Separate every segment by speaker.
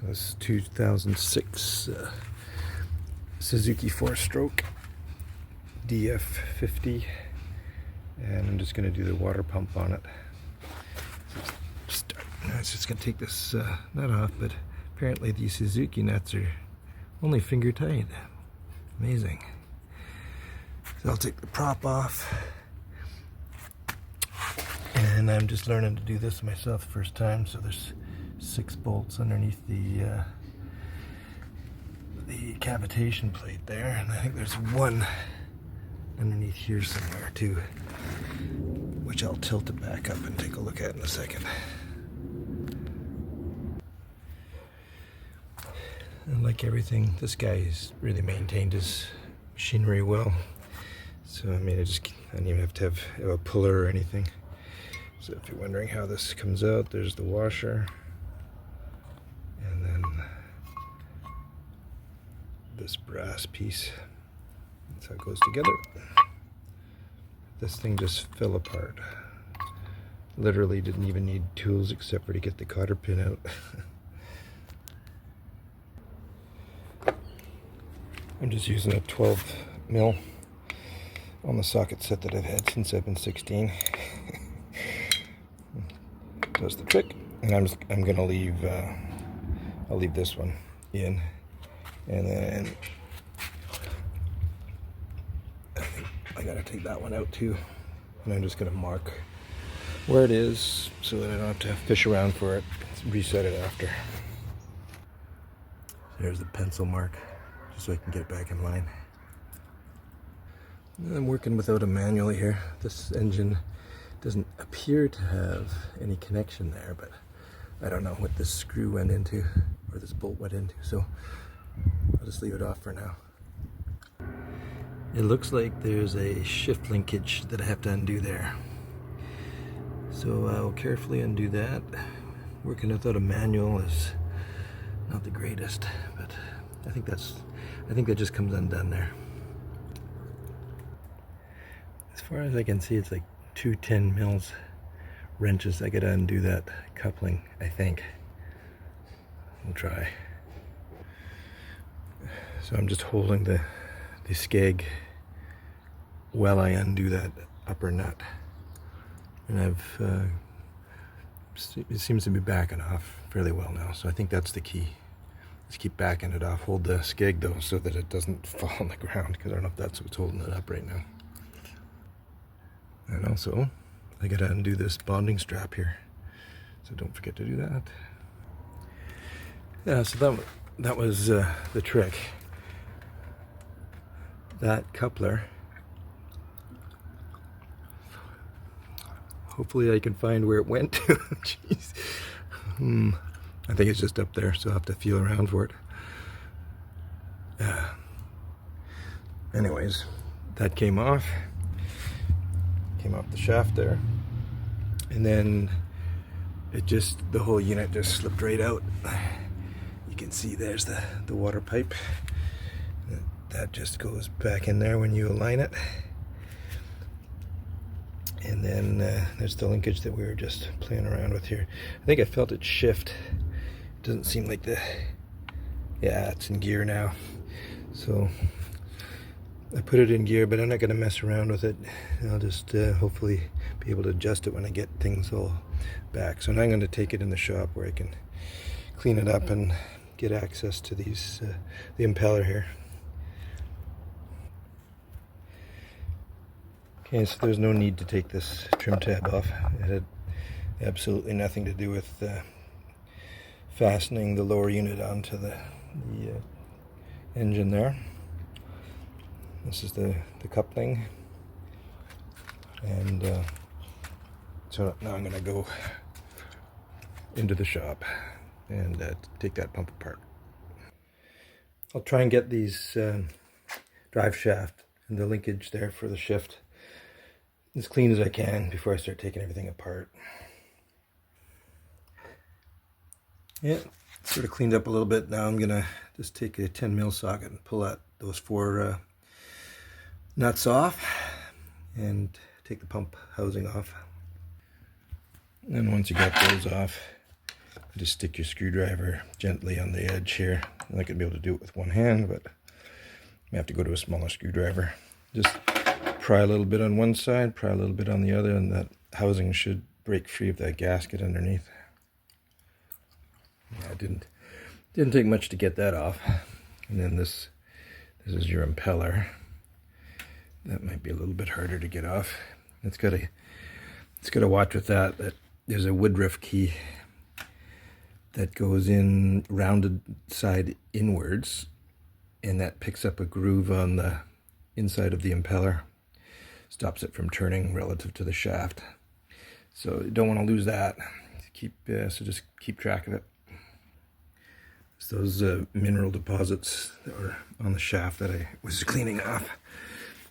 Speaker 1: So this is 2006 Suzuki 4-stroke DF50, and I'm just going to do the water pump on it. So it's just going to take this nut off, but apparently these Suzuki nuts are only finger tight. Amazing. So I'll take the prop off, and I'm just learning to do this myself the first time. So there's 6 bolts underneath the cavitation plate there, and I think there's one underneath here somewhere too, which I'll tilt it back up and take a look at in a second. And like everything, this guy's really maintained his machinery well. So I mean, I don't even have to have a puller or anything. So if you're wondering how this comes out, there's the washer, and then this brass piece. That's how it goes together. This thing just fell apart. Literally didn't even need tools except for to get the cotter pin out. I'm just using a 12 mil on the socket set that I've had since I've been 16. Does the trick, and I'm gonna leave. I'll leave this one in, and then I think I gotta take that one out too, and I'm just gonna mark where it is so that I don't have to fish around for it. Reset it after. There's the pencil mark, just so I can get it back in line. I'm working without a manual here. This engine doesn't appear to have any connection there, but I don't know what this screw went into, or this bolt went into, so I'll just leave it off for now. It looks like there's a shift linkage that I have to undo there. So I'll carefully undo that. Working without a manual is not the greatest, but I think that just comes undone there. As far as I can see, it's like 2 10 mils wrenches. I gotta undo that coupling, I think. We'll try. So I'm just holding the skeg while I undo that upper nut, and it seems to be backing off fairly well now, so I think that's the key. Just keep backing it off. Hold the skeg though so that it doesn't fall on the ground, because I don't know if that's what's holding it up right now. And also, I gotta undo this bonding strap here, so don't forget to do that. Yeah, so that was the trick. That coupler, hopefully I can find where it went to. Jeez. I think it's just up there, so I'll have to feel around for it. Anyways, that came off the shaft there, and then the whole unit just slipped right out. You can see there's the water pipe that just goes back in there when you align it, and then there's the linkage that we were just playing around with here. I think I felt it shift. It doesn't seem like yeah, it's in gear now, so I put it in gear, but I'm not going to mess around with it. I'll just hopefully be able to adjust it when I get things all back. So now I'm going to take it in the shop where I can clean it up and get access to the impeller here. Okay, so there's no need to take this trim tab off. It had absolutely nothing to do with fastening the lower unit onto the engine there. This is the coupling, and so now I'm going to go into the shop and take that pump apart. I'll try and get these drive shaft and the linkage there for the shift as clean as I can before I start taking everything apart. Yeah, sort of cleaned up a little bit. Now I'm going to just take a 10 mil socket and pull out those 4 nuts off and take the pump housing off. And once you got those off, Just stick your screwdriver gently on the edge here. I like I'd be able to do it with one hand, but I have to go to a smaller screwdriver. Just pry a little bit on one side, pry a little bit on the other, and that housing should break free of that gasket underneath. Yeah, it didn't take much to get that off. And then this is your impeller. That might be a little bit harder to get off. It's got to watch with that there's a woodruff key that goes in rounded side inwards, and that picks up a groove on the inside of the impeller, stops it from turning relative to the shaft. So you don't want to lose that. So just keep track of it. It's those mineral deposits that were on the shaft that I was cleaning off,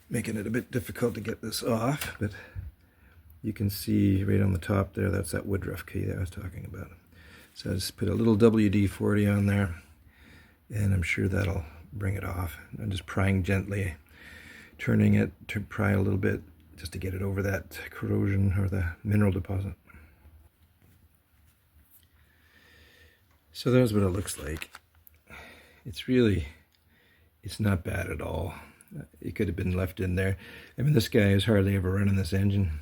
Speaker 1: making it a bit difficult to get this off, but you can see right on the top there, that's that woodruff key that I was talking about. So I just put a little WD-40 on there, and I'm sure that'll bring it off. I'm just prying gently, turning it to pry a little bit just to get it over that corrosion or the mineral deposit. So there's what it looks like. It's not bad at all. It could have been left in there. I mean, this guy is hardly ever running this engine.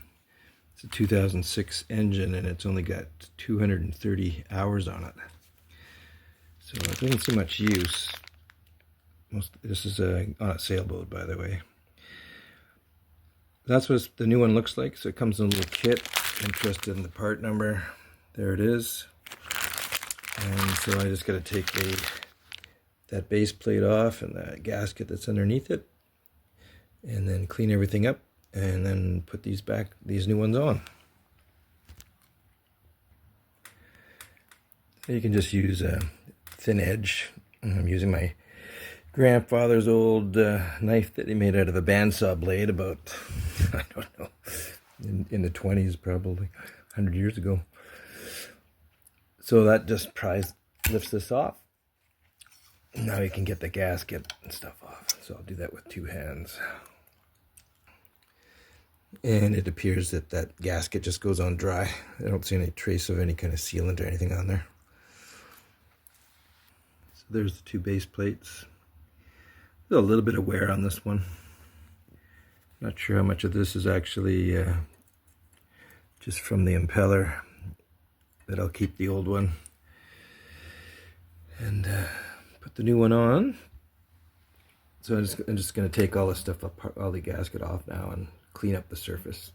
Speaker 1: It's a 2006 engine, and it's only got 230 hours on it. So it doesn't see much use. This is on a sailboat, by the way. That's what the new one looks like. So it comes in a little kit. Interested in the part number? There it is. And so I just got to take that base plate off and the gasket that's underneath it, and then clean everything up, and then put these new ones on. So you can just use a thin edge. I'm using my grandfather's old knife that he made out of a bandsaw blade about, I don't know, in the 20s, probably 100 years ago. So that just lifts this off. Now you can get the gasket and stuff off. So I'll do that with two hands. And it appears that that gasket just goes on dry. I don't see any trace of any kind of sealant or anything on there. So there's the two base plates. There's a little bit of wear on this one. Not sure how much of this is actually just from the impeller, but I'll keep the old one and put the new one on. So I'm just going to take all this stuff apart, all the gasket off now, and clean up the surface.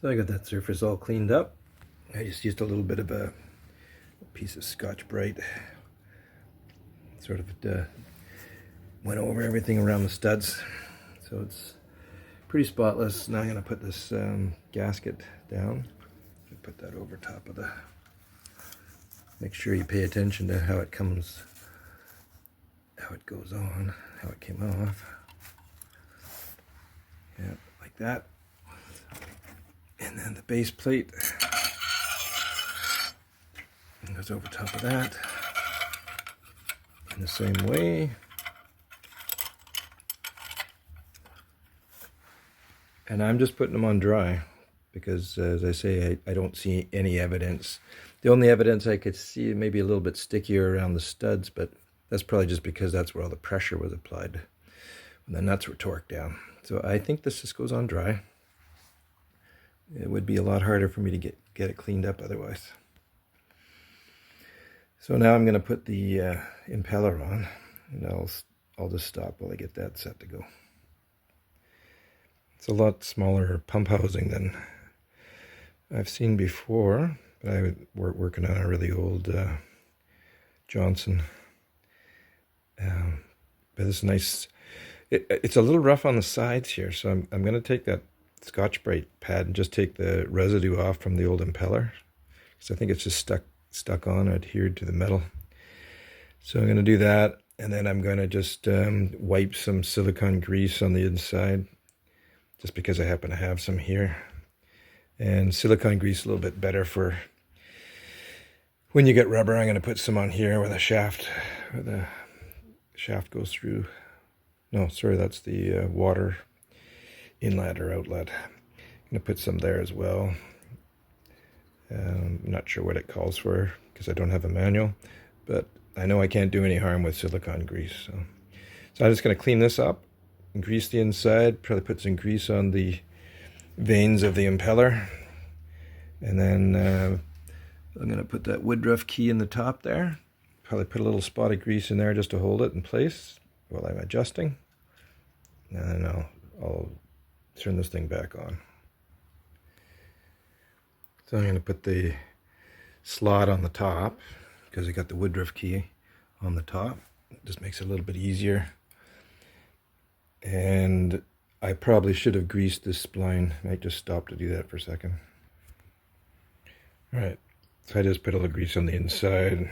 Speaker 1: So I got that surface all cleaned up. I just used a little bit of a piece of Scotch-Brite. Sort of went over everything around the studs. So it's pretty spotless. Now I'm going to put this gasket down. Put that over top of the... Make sure you pay attention to how it comes, how it goes on, how it came off. Yeah, like that. And then the base plate goes over top of that in the same way. And I'm just putting them on dry because, as I say, I don't see any evidence. The only evidence I could see maybe a little bit stickier around the studs, but that's probably just because that's where all the pressure was applied when the nuts were torqued down. So I think this just goes on dry. It would be a lot harder for me to get it cleaned up otherwise. So now I'm going to put the impeller on, and I'll just stop while I get that set to go. It's a lot smaller pump housing than I've seen before. But I was working on a really old Johnson. But this nice, it's a little rough on the sides here, so I'm going to take that Scotch-Brite pad and just take the residue off from the old impeller, because I think it's just stuck on, adhered to the metal. So I'm going to do that, and then I'm going to just wipe some silicone grease on the inside, just because I happen to have some here. And silicone grease is a little bit better for when you get rubber. I'm going to put some on here where the shaft goes through. No, sorry, that's the water inlet or outlet. I'm going to put some there as well. I'm not sure what it calls for because I don't have a manual, but I know I can't do any harm with silicone grease. So I'm just going to clean this up and grease the inside, probably put some grease on the vanes of the impeller, and then I'm going to put that woodruff key in the top there. Probably put a little spot of grease in there just to hold it in place while I'm adjusting. And then I'll turn this thing back on. So I'm going to put the slot on the top because I got the woodruff key on the top. It just makes it a little bit easier. And I probably should have greased this spline. I might just stop to do that for a second. All right, so I just put a little grease on the inside,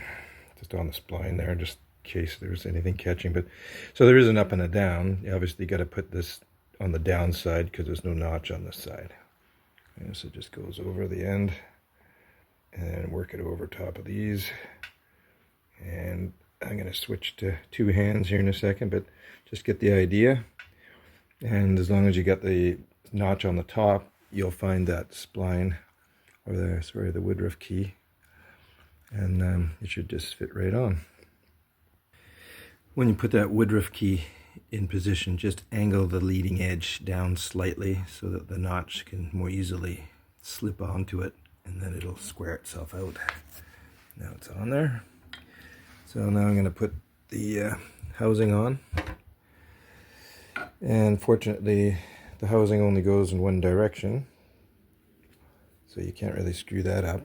Speaker 1: just on the spline there, just in case there's anything catching. But so there is an up and a down. You obviously got to put this on the down side because there's no notch on this side. And so it just goes over the end and work it over top of these. And I'm going to switch to two hands here in a second, but just get the idea. And as long as you got the notch on the top, you'll find that spline, or the woodruff key, and it should just fit right on. When you put that woodruff key in position, just angle the leading edge down slightly so that the notch can more easily slip onto it, and then it'll square itself out. Now it's on there. So now I'm going to put the housing on. And fortunately, the housing only goes in one direction, so you can't really screw that up.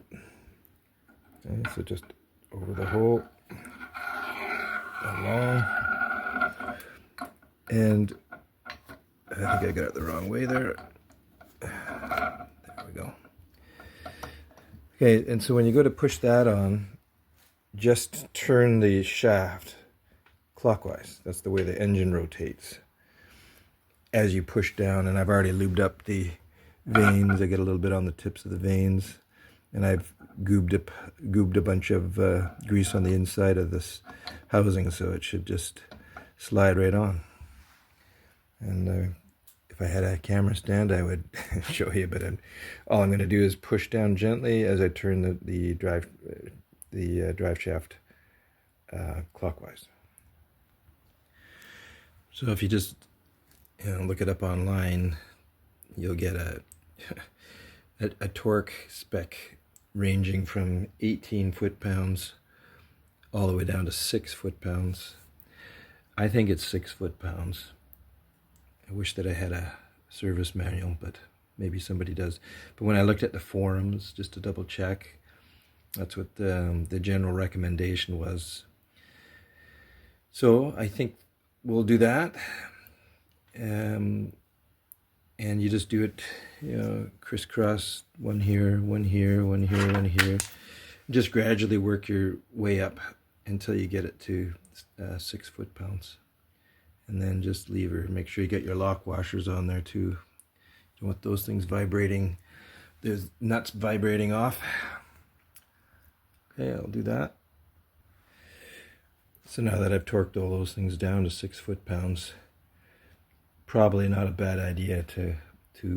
Speaker 1: Okay, so just over the hole, along, and I think I got it the wrong way there. There we go. Okay, and so when you go to push that on, just turn the shaft clockwise. That's the way the engine rotates as you push down. And I've already lubed up the vanes. I get a little bit on the tips of the vanes, and I've goobed a bunch of grease on the inside of this housing, so it should just slide right on. And if I had a camera stand, I would show you, but all I'm going to do is push down gently as I turn the drive shaft clockwise. So if you just look it up online, you'll get a torque spec ranging from 18 foot-pounds all the way down to 6 foot-pounds. I think it's 6 foot-pounds. I wish that I had a service manual, but maybe somebody does. But when I looked at the forums just to double check, that's what the general recommendation was. So I think we'll do that. And you just do it, crisscross, one here, one here, one here, one here. Just gradually work your way up until you get it to 6 foot-pounds. And then just lever. Make sure you get your lock washers on there too. You don't want those things vibrating. There's nuts vibrating off. Okay, I'll do that. So now that I've torqued all those things down to 6 foot-pounds, probably not a bad idea to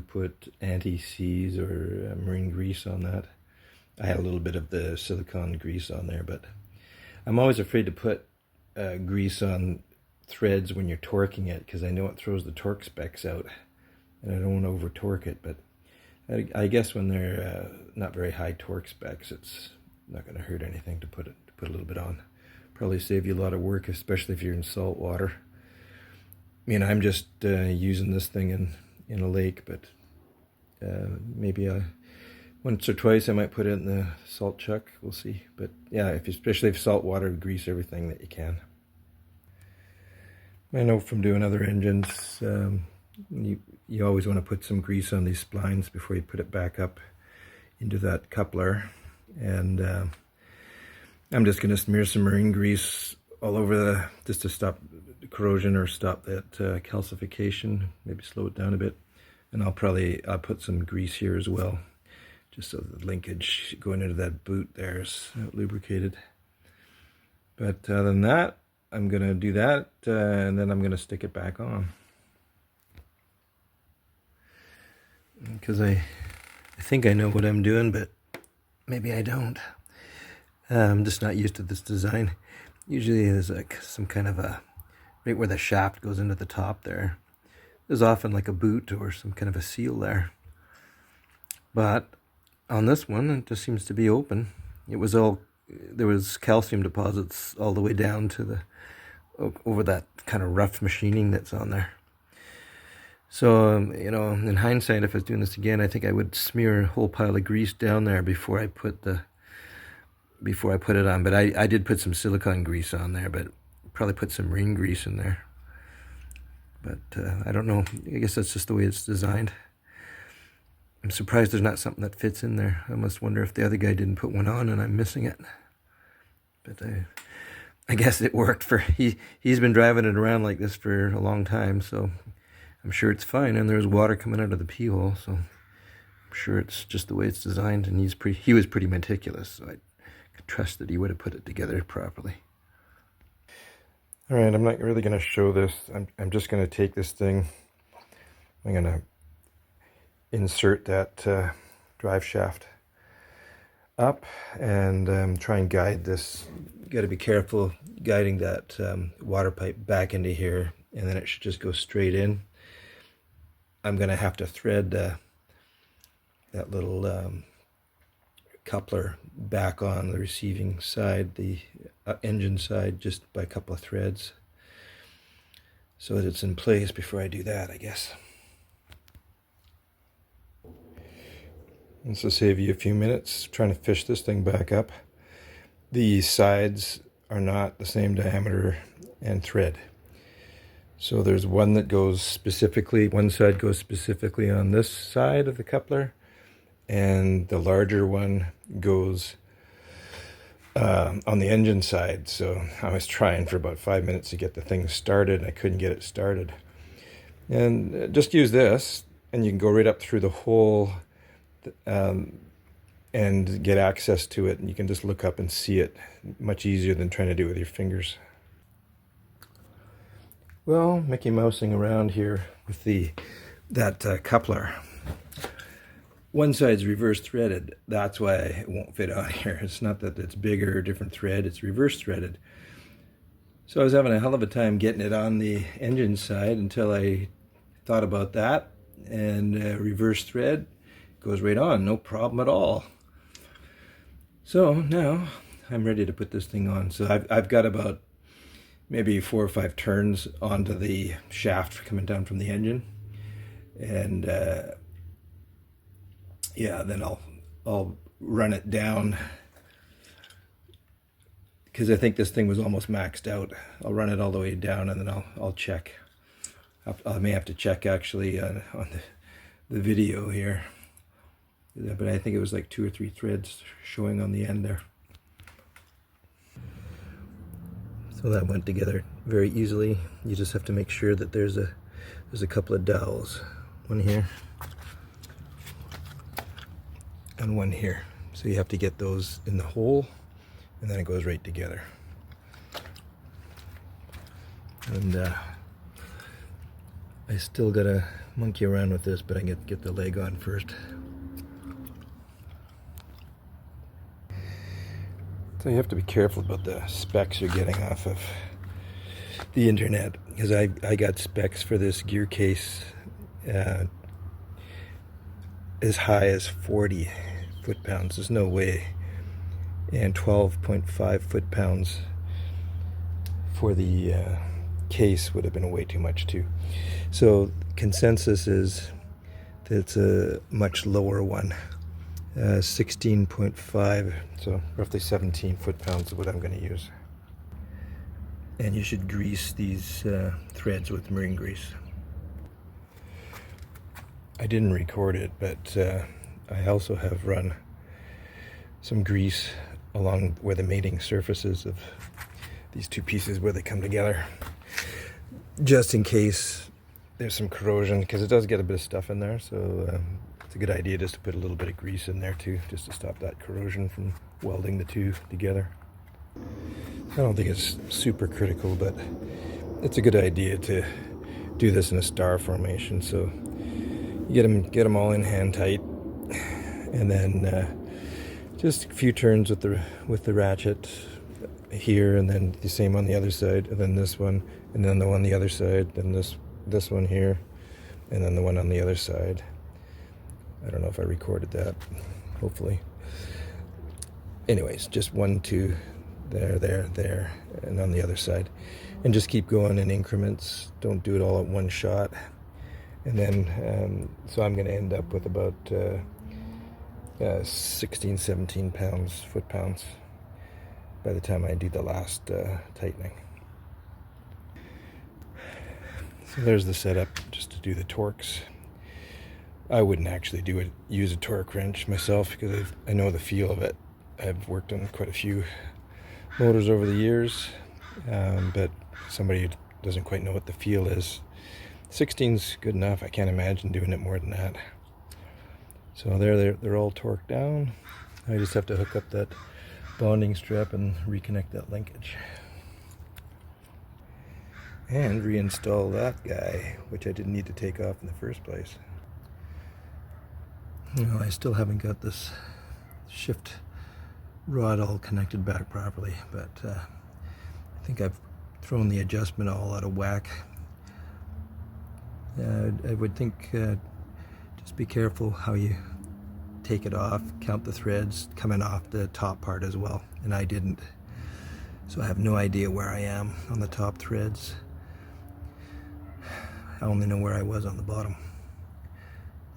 Speaker 1: put anti-seize or marine grease on that. I had a little bit of the silicone grease on there, but I'm always afraid to put grease on threads when you're torquing it, because I know it throws the torque specs out, and I don't want to over torque it. But I guess when they're not very high torque specs, it's not going to hurt anything to put a little bit on. Probably save you a lot of work, especially if you're in salt water. I mean, I'm just using this thing in a lake, but maybe once or twice I might put it in the salt chuck. We'll see. But yeah, especially if salt water, grease everything that you can. I know from doing other engines, you always want to put some grease on these splines before you put it back up into that coupler. And I'm just going to smear some marine grease all over just to stop the corrosion or stop that calcification, maybe slow it down a bit. And I'll put some grease here as well, just so the linkage going into that boot there is lubricated. But other than that, I'm going to do that, and then I'm going to stick it back on. Because I think I know what I'm doing, but maybe I don't. I'm just not used to this design. Usually there's like some kind of a, right where the shaft goes into the top there, there's often like a boot or some kind of a seal there. But on this one, it just seems to be open. It was all, there was calcium deposits all the way down to the, over that kind of rough machining that's on there. So, you know, in hindsight, if I was doing this again, I think I would smear a whole pile of grease down there before I put it on. But I did put some silicone grease on there, but probably put some marine grease in there. But I don't know. I guess that's just the way it's designed. I'm surprised there's not something that fits in there. I must wonder if the other guy didn't put one on and I'm missing it. But I guess it worked for, he's been driving it around like this for a long time, so I'm sure it's fine. And there's water coming out of the pee hole, so I'm sure it's just the way it's designed. And he was pretty meticulous, so I could trust that he would have put it together properly. All right, I'm not really going to show this. I'm just going to take this thing. I'm going to insert that drive shaft up and try and guide this. You got to be careful guiding that water pipe back into here, and then it should just go straight in. I'm going to have to thread that little coupler back on the receiving side, the engine side, just by a couple of threads, so that it's in place before I do that, I guess. This will save you a few minutes trying to fish this thing back up. The sides are not the same diameter and thread. So there's one that goes specifically, one side goes specifically on this side of the coupler, and the larger one goes on the engine side. So I was trying for about 5 minutes to get the thing started, and I couldn't get it started. And just use this, and you can go right up through the hole and get access to it, and you can just look up and see it much easier than trying to do it with your fingers. Well, Mickey Mousing around here with that coupler. One side's reverse threaded. That's why it won't fit on here. It's not that it's bigger or different thread, it's reverse threaded. So I was having a hell of a time getting it on the engine side until I thought about that, and reverse thread goes right on, no problem at all. So now I'm ready to put this thing on. So I've got about maybe 4 or 5 turns onto the shaft coming down from the engine, and yeah, then I'll run it down, because I think this thing was almost maxed out. I'll run it all the way down, and then I'll check. I may have to check actually on the video here, but I think it was like 2 or 3 threads showing on the end there. So that went together very easily. You just have to make sure that there's a couple of dowels, one here and one here. So you have to get those in the hole, and then it goes right together. And I still gotta monkey around with this, but I get the leg on first. So you have to be careful about the specs you're getting off of the internet, because I got specs for this gear case as high as 40 foot-pounds. There's no way. And 12.5 foot-pounds for the case would have been way too much too. So consensus is that it's a much lower one. 16.5, so roughly 17 foot-pounds is what I'm going to use. And you should grease these threads with marine grease. I didn't record it, but I also have run some grease along where the mating surfaces of these two pieces where they come together, just in case there's some corrosion, because it does get a bit of stuff in there. So it's a good idea just to put a little bit of grease in there too, just to stop that corrosion from welding the two together. I don't think it's super critical, but it's a good idea to do this in a star formation. So you get them all in hand tight, and then Just a few turns with the ratchet here, and then the same on the other side, and then this one, and then the one on the other side, then this one here, and then the one on the other side. I don't know if I recorded that, hopefully. Anyways, just 1, 2, there, and on the other side. And just keep going in increments. Don't do it all at one shot. And then, so I'm going to end up with about 16, 17 pounds, foot-pounds, by the time I do the last tightening. So there's the setup, just to do the torques. I wouldn't actually use a torque wrench myself, because I know the feel of it. I've worked on quite a few motors over the years, but somebody who doesn't quite know what the feel is, 16's good enough. I can't imagine doing it more than that. So they're all torqued down. I just have to hook up that bonding strap and reconnect that linkage. And reinstall that guy, which I didn't need to take off in the first place. Well, I still haven't got this shift rod all connected back properly, but I think I've thrown the adjustment all out of whack. I would think just be careful how you take it off, count the threads coming off the top part as well, and I didn't. So I have no idea where I am on the top threads. I only know where I was on the bottom.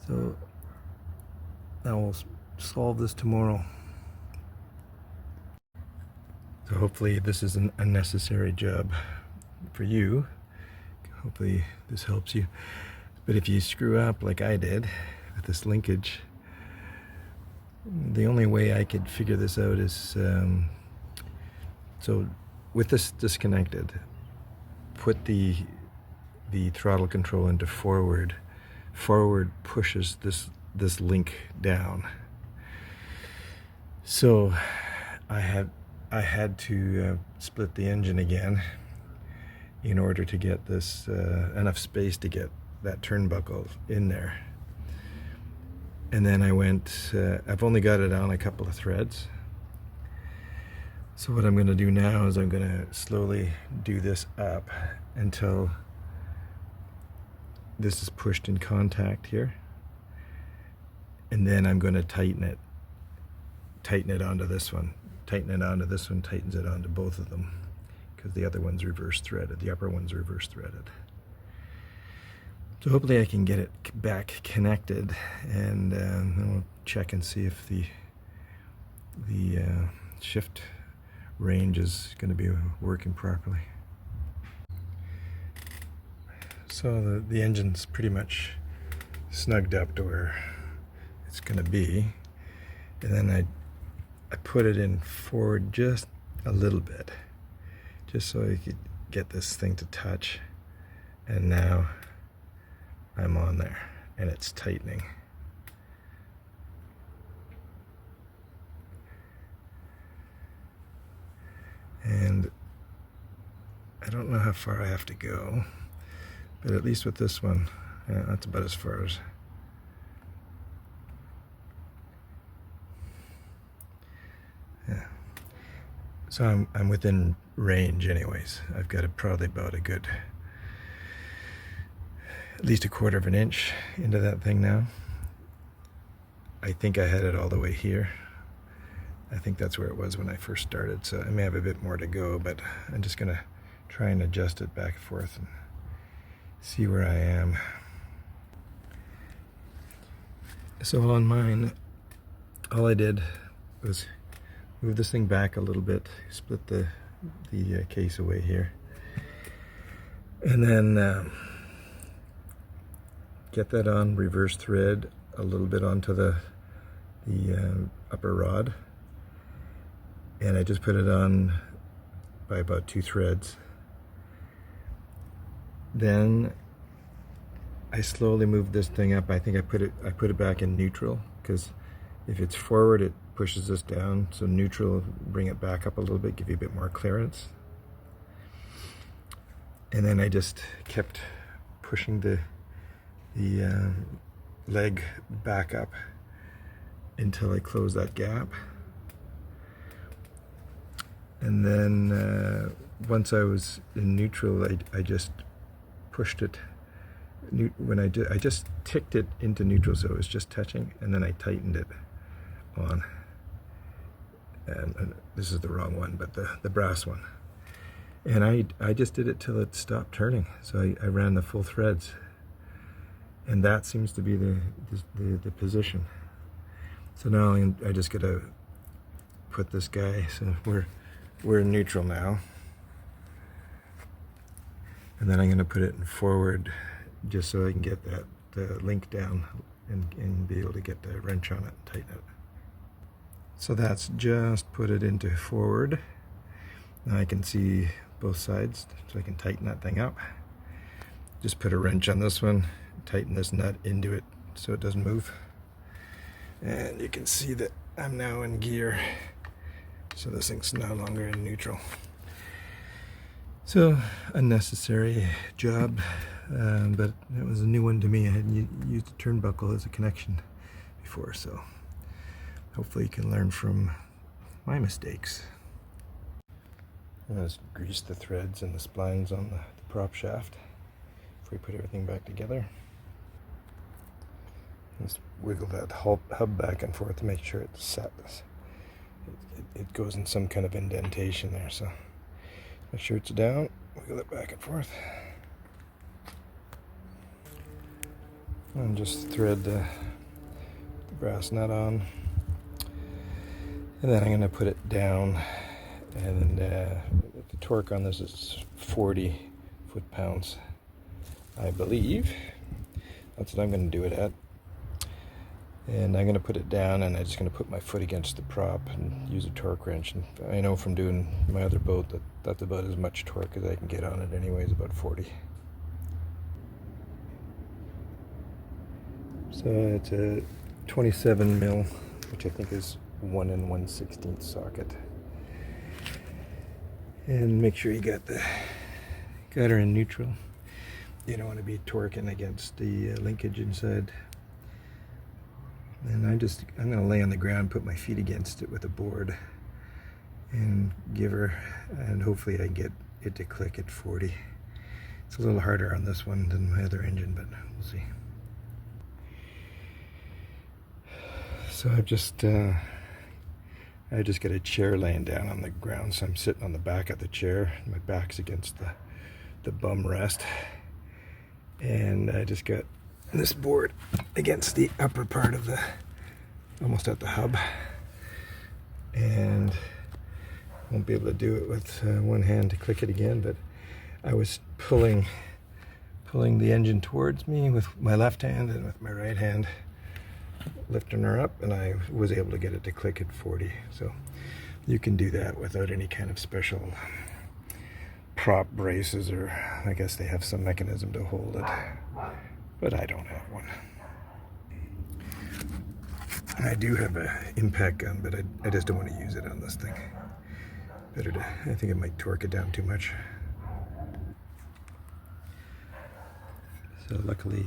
Speaker 1: So I will solve this tomorrow. So hopefully this is an unnecessary job for you. Hopefully this helps you. But if you screw up like I did with this linkage, the only way I could figure this out is, so with this disconnected, put the throttle control into forward. Forward pushes this link down. So I had to split the engine again in order to get this enough space to get that turnbuckle in there. And then I went, I've only got it on a couple of threads. So what I'm going to do now is I'm going to slowly do this up until this is pushed in contact here. And then I'm going to tighten it onto this one. Tighten it onto this one, tightens it onto both of them, because the other one's reverse threaded, the upper one's reverse threaded. So hopefully I can get it back connected, and then we'll check and see if the shift range is going to be working properly. So the engine's pretty much snugged up to where it's going to be, and then I put it in forward just a little bit, just so I could get this thing to touch, and now I'm on there and it's tightening. And I don't know how far I have to go, but at least with this one, that's about as far as. Yeah. So I'm within range anyways. I've got probably about a good, at least 1/4 of an inch into that thing now. I think I had it all the way here. I think that's where it was when I first started, so I may have a bit more to go, but I'm just gonna try and adjust it back and forth and see where I am. So on mine, all I did was move this thing back a little bit, split the case away here, and then get that on reverse thread a little bit onto the upper rod, and I just put it on by about 2 threads. Then I slowly moved this thing up. I think I put it back in neutral, because if it's forward it pushes this down, so neutral, bring it back up a little bit, give you a bit more clearance. And then I just kept pushing the leg back up until I close that gap. And then once I was in neutral, I just pushed it. I just ticked it into neutral, so it was just touching, and then I tightened it on. And this is the wrong one, but the brass one. And I just did it till it stopped turning. So I ran the full threads, and that seems to be the position. So now I just gotta put this guy. So we're in neutral now, and then I'm gonna put it in forward, just so I can get the link down and be able to get the wrench on it and tighten it. So that's just put it into forward. Now I can see both sides, so I can tighten that thing up. Just put a wrench on this one, tighten this nut into it so it doesn't move. And you can see that I'm now in gear, so this thing's no longer in neutral. So, unnecessary job, but it was a new one to me. I hadn't used a turnbuckle as a connection before, so hopefully you can learn from my mistakes. I'm going to grease the threads and the splines on the prop shaft before we put everything back together. Just wiggle that hub back and forth to make sure it's set. It goes in some kind of indentation there, so make sure it's down, wiggle it back and forth. And just thread the brass nut on. And then I'm going to put it down, and the torque on this is 40 foot-pounds, I believe. That's what I'm going to do it at. And I'm going to put it down, and I'm just going to put my foot against the prop and use a torque wrench. And I know from doing my other boat that that's about as much torque as I can get on it anyways, about 40. So it's a 27 mil, which I think is 1 1/16 socket. And make sure you got her in neutral. You don't want to be torquing against the linkage inside. And I'm going to lay on the ground, put my feet against it with a board, and give her, and hopefully I get it to click at 40. It's a little harder on this one than my other engine, but we'll see. So I just got a chair laying down on the ground, so I'm sitting on the back of the chair. My back's against the bum rest, and I just got this board against the upper part of almost at the hub, and won't be able to do it with one hand to click it again, but I was pulling the engine towards me with my left hand, and with my right hand lifting her up, and I was able to get it to click at 40. So you can do that without any kind of special prop braces, or I guess they have some mechanism to hold it, but I don't have one. I do have an impact gun, but I just don't want to use it on this thing. I think it might torque it down too much. So luckily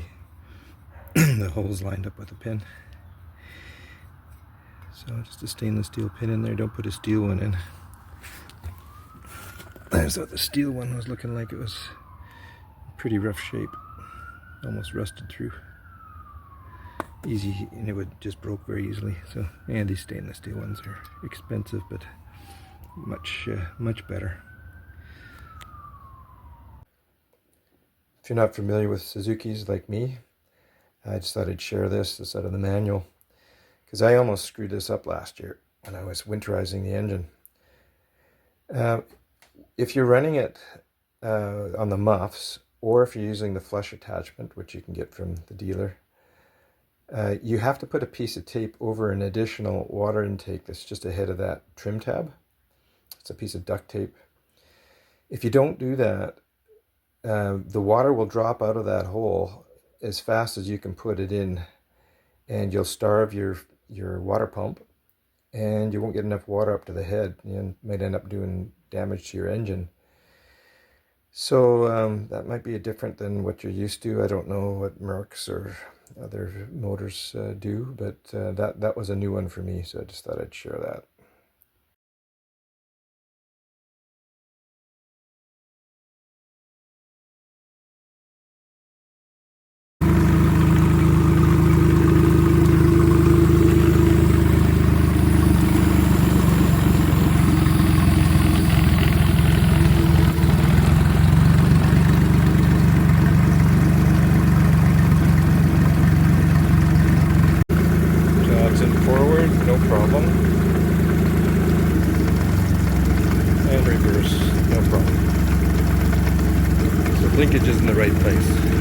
Speaker 1: the hole's lined up with a pin. So just a stainless steel pin in there. Don't put a steel one in. I thought the steel one was looking like it was pretty rough shape, almost rusted through. Easy, and it would just broke very easily. So, and these stainless steel ones are expensive, but much better. If you're not familiar with Suzuki's like me, I just thought I'd share this out of the manual, because I almost screwed this up last year when I was winterizing the engine. If you're running it on the muffs, or if you're using the flush attachment, which you can get from the dealer, you have to put a piece of tape over an additional water intake that's just ahead of that trim tab. It's a piece of duct tape. If you don't do that, the water will drop out of that hole as fast as you can put it in, and you'll starve your water pump, and you won't get enough water up to the head. You might end up doing damage to your engine. So that might be different than what you're used to. I don't know what Mercs or other motors do, but that was a new one for me, so I just thought I'd share that. problem. And reverse, no problem. So linkage is in the right place.